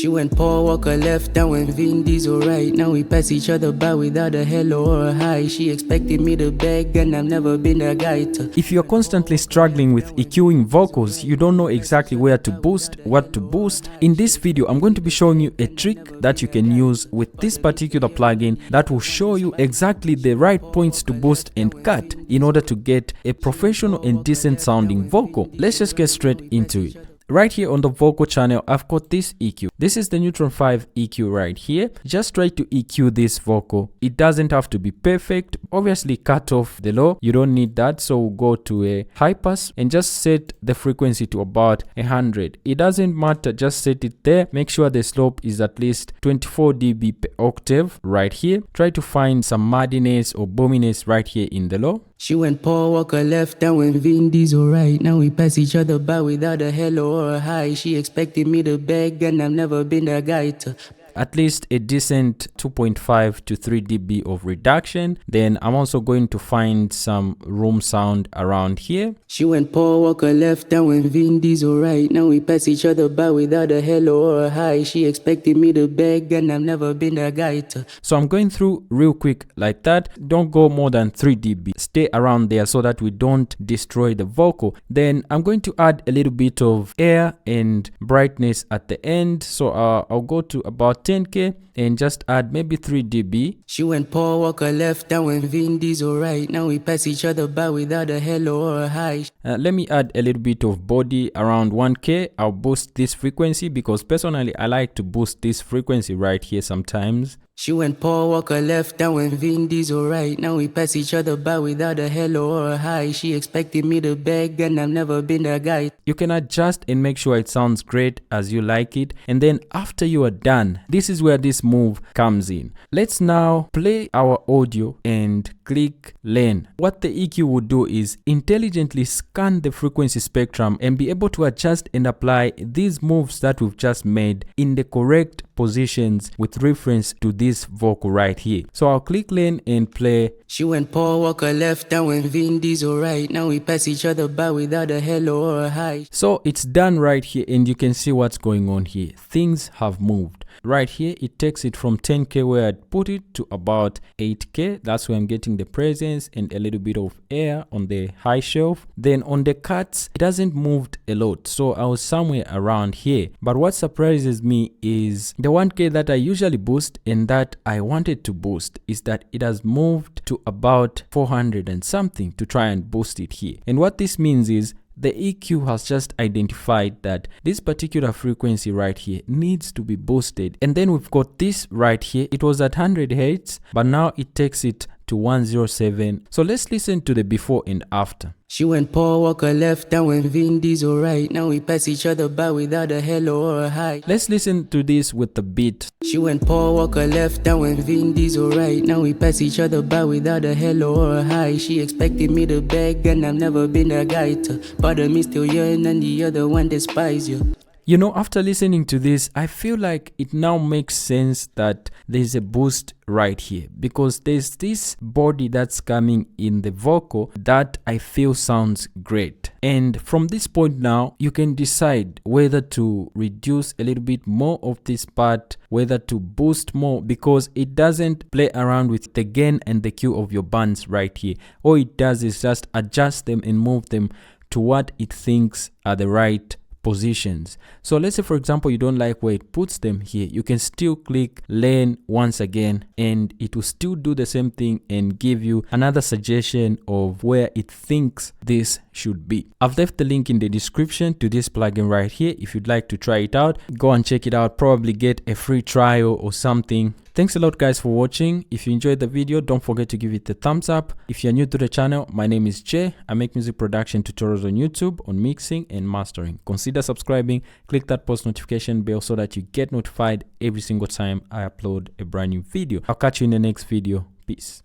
She went Paul Walker left, I went Vin Diesel right. Now we pass each other by without a hello or a hi. She expected me to beg and I've never been that guy to. If you're constantly struggling with EQing vocals, you don't know exactly where to boost, what to boost, in this video I'm going to be showing you a trick that you can use with this particular plugin that will show you exactly the right points to boost and cut in order to get a professional and decent sounding vocal. Let's just get straight into it. Right here on the vocal channel, I've got this EQ. This is the Neutron 5 EQ right here. Just try to EQ this vocal. It doesn't have to be perfect. Obviously, cut off the low. You don't need that. So we'll go to a high pass and just set the frequency to about 100. It doesn't matter. Just set it there. Make sure the slope is at least 24 dB per octave right here. Try to find some muddiness or boominess right here in the low. She went Paul Walker left, I went Vin Diesel right. Now we pass each other by without a hello or a hi. She expected me to beg and I've never been that guy to. At least a decent 2.5 to 3 dB of reduction. Then I'm also going to find some room sound around here. She went Paul Walker left, I went Vin Diesel right. Now we pass each other by without a hello or a hi. She expected me to beg and I've never been that guy to. So I'm going through real quick like that. Don't go more than 3 dB. Stay around there so that we don't destroy the vocal. Then I'm going to add a little bit of air and brightness at the end. So I'll go to about 10K and just add maybe 3 dB. She went Paul Walker left, I went Vin Diesel right. Now we pass each other by without a hello or a hi. Let me add a little bit of body around 1K. I'll boost this frequency because personally I like to boost this frequency right here sometimes. She went Paul Walker left, I went Vin Diesel right. Now we pass each other by without a hello or a hi. She expected me to beg and I've never been that guy. You can adjust and make sure it sounds great as you like it. And then after you are done, this is where this move comes in. Let's now play our audio and click lane. What the EQ would do is intelligently scan the frequency spectrum and be able to adjust and apply these moves that we've just made in the correct positions with reference to this vocal right here. So I'll click lane and play. She went Paul Walker left, I went Vin Diesel right. Now we pass each other by without a hello or a hi. So it's done right here and you can see what's going on here. Things have moved. Right here, it takes it from 10K where I'd put it to about 8K. That's where I'm getting the presence and a little bit of air on the high shelf. Then on the cuts, it hasn't moved a lot. So I was somewhere around here. But what surprises me is the 1K that I usually boost and that I wanted to boost is that it has moved to about 400 and something to try and boost it here. And what this means is the EQ has just identified that this particular frequency right here needs to be boosted. And then we've got this right here. It was at 100 Hz, but now it takes it to 107. So let's listen to the before and after. She went Paul Walker left, I went Vin Diesel right. Now we pass each other by without a hello or a hi. Let's listen to this with the beat. She went Paul Walker left, I went Vin Diesel right. Now we pass each other by without a hello or a hi. She expected me to beg and I've never been that guy to. Part of me still yearn and the other one despise you. You know, after listening to this, I feel like it now makes sense that there's a boost right here because there's this body that's coming in the vocal that I feel sounds great. And from this point now, you can decide whether to reduce a little bit more of this part, whether to boost more, because it doesn't play around with the gain and the Q of your bands right here. All it does is just adjust them and move them to what it thinks are the right positions. So let's say for example you don't like where it puts them here, you can still click lane once again and it will still do the same thing and give you another suggestion of where it thinks this should be. I've left the link in the description to this plugin right here. If you'd like to try it out, go and check it out, probably get a free trial or something. Thanks a lot guys for watching. If you enjoyed the video, don't forget to give it a thumbs up. If you're new to the channel, my name is Jay. I make music production tutorials on YouTube on mixing and mastering. Consider subscribing, click that post notification bell so that you get notified every single time I upload a brand new video. I'll catch you in the next video. Peace.